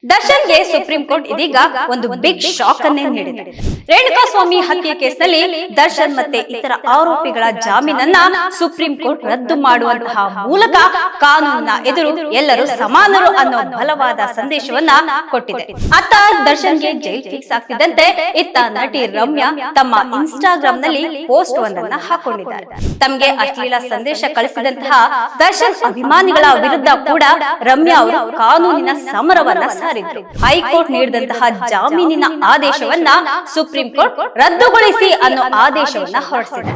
ದರ್ಶನ್ಗೆ supreme court ಇದೀಗ ಒಂದು ಬಿಗ್ ಶಾಕ್ ಅನ್ನೇ ನೀಡಿದೆ. ರೇಣುಕಾಸ್ವಾಮಿ ಹತ್ಯೆ ಕೇಸ್ನಲ್ಲಿ ದರ್ಶನ್ ಮತ್ತೆ ಇತರ ಆರೋಪಿಗಳ ಜಾಮೀನನ್ನ ಸುಪ್ರೀಂ ಕೋರ್ಟ್ ರದ್ದು ಮಾಡುವಂತಹ ಮೂಲಕ ಕಾನೂನಿನ ಎದುರು ಎಲ್ಲರೂ ಸಮಾನರು ಅನ್ನೋ ಬಲವಾದ ಸಂದೇಶವನ್ನ ಕೊಟ್ಟಿದೆ. ಅತ್ತ ದರ್ಶನ್ಗೆ ಜೈಲ್ ಫಿಕ್ಸ್ ಆಗ್ತಿದ್ದಂತೆ ಇತ್ತ ನಟಿ ರಮ್ಯಾ ತಮ್ಮ ಇನ್ಸ್ಟಾಗ್ರಾಮ್ ನಲ್ಲಿ ಪೋಸ್ಟ್ ಒಂದನ್ನ ಹಾಕೊಂಡಿದ್ದಾರೆ. ತಮಗೆ ಅಶ್ಲೀಲ ಸಂದೇಶ ಕಳಿಸಿದಂತಹ ದರ್ಶನ್ ಅಭಿಮಾನಿಗಳ ವಿರುದ್ಧ ಕೂಡ ರಮ್ಯಾ ಅವರು ಕಾನೂನಿನ ಸಮರವನ್ನ ಸಾರಿದ್ರು. ಹೈಕೋರ್ಟ್ ನೀಡಿದಂತಹ ಜಾಮೀನಿನ ಆದೇಶವನ್ನ ಸುಪ್ರೀಂ ಕೋರ್ಟ್ ರದ್ದುಗೊಳಿಸಿ ಅನ್ನೋ ಆದೇಶವನ್ನ ಹೊರಡಿಸಿದೆ.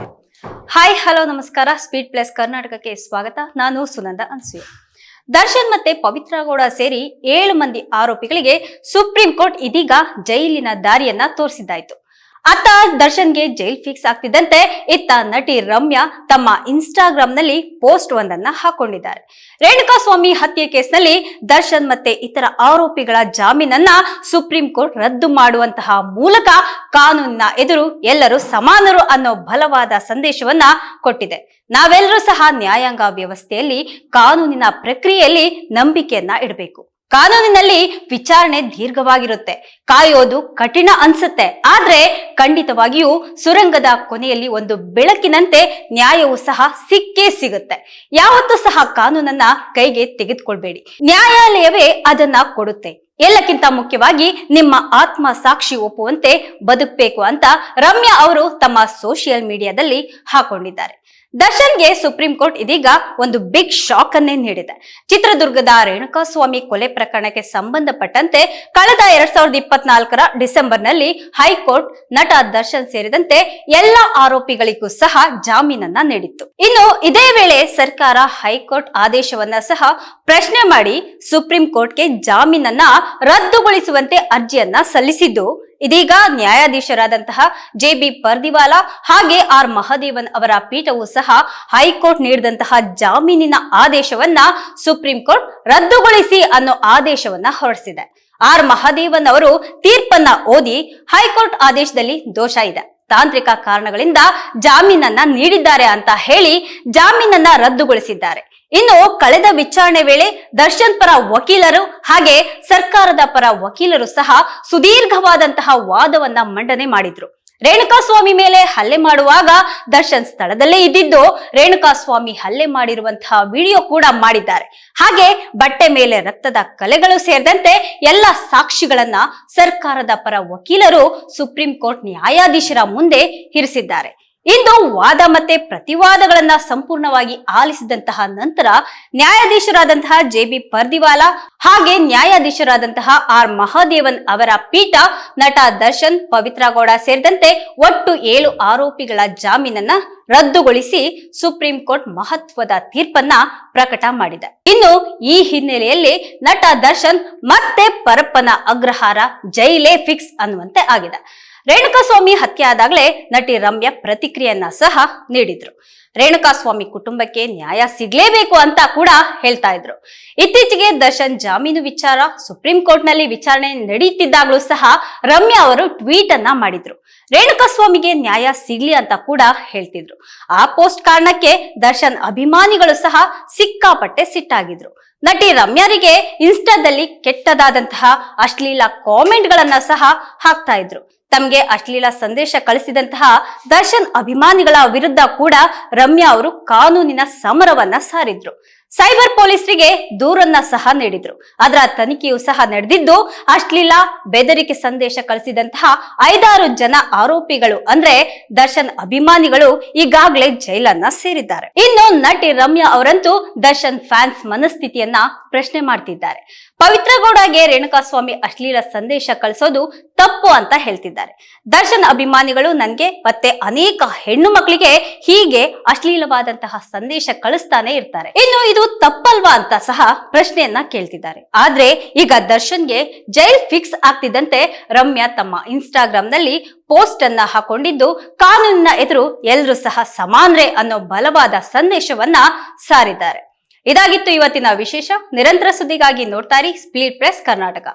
ಹಾಯ್ ಹಲೋ ನಮಸ್ಕಾರ, ಸ್ಪೀಡ್ ಪ್ಲಸ್ ಕರ್ನಾಟಕಕ್ಕೆ ಸ್ವಾಗತ. ನಾನು ಸುನಂದ ಅನ್ಸೂಯ. ದರ್ಶನ್ ಮತ್ತೆ ಪವಿತ್ರ ಗೌಡ ಸೇರಿ 7 ಮಂದಿ ಆರೋಪಿಗಳಿಗೆ ಸುಪ್ರೀಂ ಕೋರ್ಟ್ ಇದೀಗ ಜೈಲಿನ ದಾರಿಯನ್ನ ತೋರಿಸಿದ್ದಾಯ್ತು. ಅತ್ತ ದರ್ಶನ್ಗೆ ಜೈಲ್ ಫಿಕ್ಸ್ ಆಗ್ತಿದ್ದಂತೆ ಇತ್ತ ನಟಿ ರಮ್ಯಾ ತಮ್ಮ ಇನ್ಸ್ಟಾಗ್ರಾಮ್ ನಲ್ಲಿ ಪೋಸ್ಟ್ ಒಂದನ್ನ ಹಾಕೊಂಡಿದ್ದಾರೆ. ರೇಣುಕಾಸ್ವಾಮಿ ಹತ್ಯೆ ಕೇಸ್ನಲ್ಲಿ ದರ್ಶನ್ ಮತ್ತೆ ಇತರ ಆರೋಪಿಗಳ ಜಾಮೀನನ್ನ ಸುಪ್ರೀಂ ಕೋರ್ಟ್ ರದ್ದು ಮಾಡುವಂತಹ ಮೂಲಕ ಕಾನೂನಿನ ಎದುರು ಎಲ್ಲರೂ ಸಮಾನರು ಅನ್ನೋ ಬಲವಾದ ಸಂದೇಶವನ್ನ ಕೊಟ್ಟಿದೆ. ನಾವೆಲ್ಲರೂ ಸಹ ನ್ಯಾಯಾಂಗ ವ್ಯವಸ್ಥೆಯಲ್ಲಿ ಕಾನೂನಿನ ಪ್ರಕ್ರಿಯೆಯಲ್ಲಿ ನಂಬಿಕೆಯನ್ನ ಇಡಬೇಕು. ಕಾನೂನಿನಲ್ಲಿ ವಿಚಾರಣೆ ದೀರ್ಘವಾಗಿರುತ್ತೆ, ಕಾಯೋದು ಕಠಿಣ ಅನ್ಸುತ್ತೆ. ಆದ್ರೆ ಖಂಡಿತವಾಗಿಯೂ ಸುರಂಗದ ಕೊನೆಯಲ್ಲಿ ಒಂದು ಬೆಳಕಿನಂತೆ ನ್ಯಾಯವು ಸಹ ಸಿಕ್ಕೇ ಸಿಗುತ್ತೆ. ಯಾವತ್ತೂ ಸಹ ಕಾನೂನನ್ನ ಕೈಗೆ ತೆಗೆದುಕೊಳ್ಬೇಡಿ, ನ್ಯಾಯಾಲಯವೇ ಅದನ್ನ ಕೊಡುತ್ತೆ. ಎಲ್ಲಕ್ಕಿಂತ ಮುಖ್ಯವಾಗಿ ನಿಮ್ಮ ಆತ್ಮ ಸಾಕ್ಷಿ ಒಪ್ಪುವಂತೆ ಬದುಕಬೇಕು ಅಂತ ರಮ್ಯಾ ಅವರು ತಮ್ಮ ಸೋಷಿಯಲ್ ಮೀಡಿಯಾದಲ್ಲಿ ಹಾಕೊಂಡಿದ್ದಾರೆ. ದರ್ಶನ್ಗೆ ಸುಪ್ರೀಂ ಕೋರ್ಟ್ ಇದೀಗ ಒಂದು ಬಿಗ್ ಶಾಕ್ ಅನ್ನೇ ನೀಡಿದೆ. ಚಿತ್ರದುರ್ಗದ ರೇಣುಕಾಸ್ವಾಮಿ ಕೊಲೆ ಪ್ರಕರಣಕ್ಕೆ ಸಂಬಂಧಪಟ್ಟಂತೆ ಕಳೆದ 2024ರ ಡಿಸೆಂಬರ್ ನಲ್ಲಿ ಹೈಕೋರ್ಟ್ ನಟ ದರ್ಶನ್ ಸೇರಿದಂತೆ ಎಲ್ಲ ಆರೋಪಿಗಳಿಗೂ ಸಹ ಜಾಮೀನನ್ನ ನೀಡಿತ್ತು. ಇನ್ನು ಇದೇ ವೇಳೆ ಸರ್ಕಾರ ಹೈಕೋರ್ಟ್ ಆದೇಶವನ್ನ ಸಹ ಪ್ರಶ್ನೆ ಮಾಡಿ ಸುಪ್ರೀಂ ಕೋರ್ಟ್ಗೆ ಜಾಮೀನನ್ನ ರದ್ದುಗೊಳಿಸುವಂತೆ ಅರ್ಜಿಯನ್ನ ಸಲ್ಲಿಸಿದ್ದು, ಇದೀಗ ನ್ಯಾಯಾಧೀಶರಾದಂತಹ JB ಪರ್ದಿವಾಲಾ ಹಾಗೆ R ಮಹದೇವನ್ ಅವರ ಪೀಠವು ಸಹ ಹೈಕೋರ್ಟ್ ನೀಡಿದಂತಹ ಜಾಮೀನಿನ ಆದೇಶವನ್ನ ಸುಪ್ರೀಂ ಕೋರ್ಟ್ ರದ್ದುಗೊಳಿಸಿ ಅನ್ನೋ ಆದೇಶವನ್ನ ಹೊರಡಿಸಿದೆ. R ಮಹದೇವನ್ ಅವರು ತೀರ್ಪನ್ನ ಓದಿ ಹೈಕೋರ್ಟ್ ಆದೇಶದಲ್ಲಿ ದೋಷ ಇದೆ, ತಾಂತ್ರಿಕ ಕಾರಣಗಳಿಂದ ಜಾಮೀನನ್ನ ನೀಡಿದ್ದಾರೆ ಅಂತ ಹೇಳಿ ಜಾಮೀನನ್ನ ರದ್ದುಗೊಳಿಸಿದ್ದಾರೆ. ಇನ್ನು ಕಳೆದ ವಿಚಾರಣೆ ವೇಳೆ ದರ್ಶನ್ ಪರ ವಕೀಲರು ಹಾಗೆ ಸರ್ಕಾರದ ಪರ ವಕೀಲರು ಸಹ ಸುದೀರ್ಘವಾದಂತಹ ವಾದವನ್ನ ಮಂಡನೆ ಮಾಡಿದ್ರು. ರೇಣುಕಾಸ್ವಾಮಿ ಮೇಲೆ ಹಲ್ಲೆ ಮಾಡುವಾಗ ದರ್ಶನ್ ಸ್ಥಳದಲ್ಲೇ ಇದ್ದಿದ್ದು, ರೇಣುಕಾಸ್ವಾಮಿ ಹಲ್ಲೆ ಮಾಡಿರುವಂತಹ ವಿಡಿಯೋ ಕೂಡ ಮಾಡಿದ್ದಾರೆ. ಹಾಗೆ ಬಟ್ಟೆ ಮೇಲೆ ರಕ್ತದ ಕಲೆಗಳು ಸೇರಿದಂತೆ ಎಲ್ಲ ಸಾಕ್ಷಿಗಳನ್ನ ಸರ್ಕಾರದ ಪರ ವಕೀಲರು ಸುಪ್ರೀಂ ಕೋರ್ಟ್ ನ್ಯಾಯಾಧೀಶರ ಮುಂದೆ ಇರಿಸಿದ್ದಾರೆ. ಇಂದು ವಾದ ಮತ್ತೆ ಪ್ರತಿವಾದಗಳನ್ನ ಸಂಪೂರ್ಣವಾಗಿ ಆಲಿಸಿದಂತಹ ನಂತರ ನ್ಯಾಯಾಧೀಶರಾದಂತಹ JB ಪರ್ದಿವಾಲಾ ಹಾಗೆ ನ್ಯಾಯಾಧೀಶರಾದಂತಹ R ಮಹದೇವನ್ ಅವರ ಪೀಠ ನಟ ದರ್ಶನ್, ಪವಿತ್ರ ಗೌಡ ಸೇರಿದಂತೆ ಒಟ್ಟು 7 ಆರೋಪಿಗಳ ಜಾಮೀನನ್ನ ರದ್ದುಗೊಳಿಸಿ ಸುಪ್ರೀಂ ಕೋರ್ಟ್ ಮಹತ್ವದ ತೀರ್ಪನ್ನ ಪ್ರಕಟ ಮಾಡಿದೆ. ಇನ್ನು ಈ ಹಿನ್ನೆಲೆಯಲ್ಲಿ ನಟ ದರ್ಶನ್ ಮತ್ತೆ ಪರಪ್ಪನ ಅಗ್ರಹಾರ, ಜೈಲೇ ಫಿಕ್ಸ್ ಅನ್ನುವಂತೆ ಆಗಿದೆ. ರೇಣುಕಾಸ್ವಾಮಿ ಹತ್ಯೆ ಆದಾಗಲೇ ನಟಿ ರಮ್ಯಾ ಪ್ರತಿಕ್ರಿಯೆಯನ್ನ ಸಹ ನೀಡಿದ್ರು. ರೇಣುಕಾಸ್ವಾಮಿ ಕುಟುಂಬಕ್ಕೆ ನ್ಯಾಯ ಸಿಗ್ಲೇಬೇಕು ಅಂತ ಕೂಡ ಹೇಳ್ತಾ ಇದ್ರು. ಇತ್ತೀಚೆಗೆ ದರ್ಶನ್ ಜಾಮೀನು ವಿಚಾರ ಸುಪ್ರೀಂ ಕೋರ್ಟ್ ನಲ್ಲಿ ವಿಚಾರಣೆ ನಡೆಯುತ್ತಿದ್ದಾಗಲೂ ಸಹ ರಮ್ಯಾ ಅವರು ಟ್ವೀಟ್ ಅನ್ನ ಮಾಡಿದ್ರು. ರೇಣುಕಾಸ್ವಾಮಿಗೆ ನ್ಯಾಯ ಸಿಗ್ಲಿ ಅಂತ ಕೂಡ ಹೇಳ್ತಿದ್ರು. ಆ ಪೋಸ್ಟ್ ಕಾರಣಕ್ಕೆ ದರ್ಶನ್ ಅಭಿಮಾನಿಗಳು ಸಹ ಸಿಕ್ಕಾಪಟ್ಟೆ ಸಿಟ್ಟಾಗಿದ್ರು. ನಟಿ ರಮ್ಯಾರಿಗೆ ಇನ್ಸ್ಟಾದಲ್ಲಿ ಕೆಟ್ಟದಾದಂತಹ ಅಶ್ಲೀಲ ಕಾಮೆಂಟ್ ಗಳನ್ನ ಸಹ ಹಾಕ್ತಾ ಇದ್ರು. ತಮಗೆ ಅಶ್ಲೀಲ ಸಂದೇಶ ಕಳಿಸಿದಂತಹ ದರ್ಶನ್ ಅಭಿಮಾನಿಗಳ ವಿರುದ್ಧ ಕೂಡ ರಮ್ಯಾ ಅವರು ಕಾನೂನಿನ ಸಮರವನ್ನ ಸಾರಿದ್ರು. ಸೈಬರ್ ಪೊಲೀಸರಿಗೆ ದೂರನ್ನ ಸಹ ನೀಡಿದ್ರು. ಅದರ ತನಿಖೆಯೂ ಸಹ ನಡೆದಿದ್ದು, ಅಶ್ಲೀಲ ಬೆದರಿಕೆ ಸಂದೇಶ ಕಳಿಸಿದಂತಹ 5-6 ಜನ ಆರೋಪಿಗಳು ಅಂದ್ರೆ ದರ್ಶನ್ ಅಭಿಮಾನಿಗಳು ಈಗಾಗಲೇ ಜೈಲನ್ನ ಸೇರಿದ್ದಾರೆ. ಇನ್ನು ನಟಿ ರಮ್ಯಾ ಅವರಂತೂ ದರ್ಶನ್ ಫ್ಯಾನ್ಸ್ ಮನಸ್ಥಿತಿಯನ್ನ ಪ್ರಶ್ನೆ ಮಾಡ್ತಿದ್ದಾರೆ. ಪವಿತ್ರ ಗೌಡಗೆ ರೇಣುಕಾಸ್ವಾಮಿ ಅಶ್ಲೀಲ ಸಂದೇಶ ಕಳಿಸೋದು ತಪ್ಪು ಅಂತ ಹೇಳ್ತಿದ್ದಾರೆ. ದರ್ಶನ್ ಅಭಿಮಾನಿಗಳು ನನ್ಗೆ ಮತ್ತೆ ಅನೇಕ ಹೆಣ್ಣು ಮಕ್ಕಳಿಗೆ ಹೀಗೆ ಅಶ್ಲೀಲವಾದಂತಹ ಸಂದೇಶ ಕಳಿಸ್ತಾನೆ ಇರ್ತಾರೆ, ಇನ್ನು ಇದು ತಪ್ಪಲ್ವಾ ಅಂತ ಸಹ ಪ್ರಶ್ನೆಯನ್ನ ಕೇಳ್ತಿದ್ದಾರೆ. ಆದ್ರೆ ಈಗ ದರ್ಶನ್ಗೆ ಜೈಲ್ ಫಿಕ್ಸ್ ಆಗ್ತಿದ್ದಂತೆ ರಮ್ಯಾ ತಮ್ಮ ಇನ್ಸ್ಟಾಗ್ರಾಮ್ ನಲ್ಲಿ ಪೋಸ್ಟ್ ಅನ್ನ ಹಾಕೊಂಡಿದ್ದು, ಕಾನೂನಿನ ಎದುರು ಎಲ್ಲರೂ ಸಹ ಸಮಾನ್ರೆ ಅನ್ನೋ ಬಲವಾದ ಸಂದೇಶವನ್ನ ಸಾರಿದ್ದಾರೆ. ಇದಾಗಿತ್ತು ಇವತ್ತಿನ ವಿಶೇಷ. ನಿರಂತರ ಸುದ್ದಿಗಾಗಿ ನೋಡ್ತಾ ಇರಿ ಸ್ಪೀಡ್ ಪ್ರೆಸ್ ಕರ್ನಾಟಕ.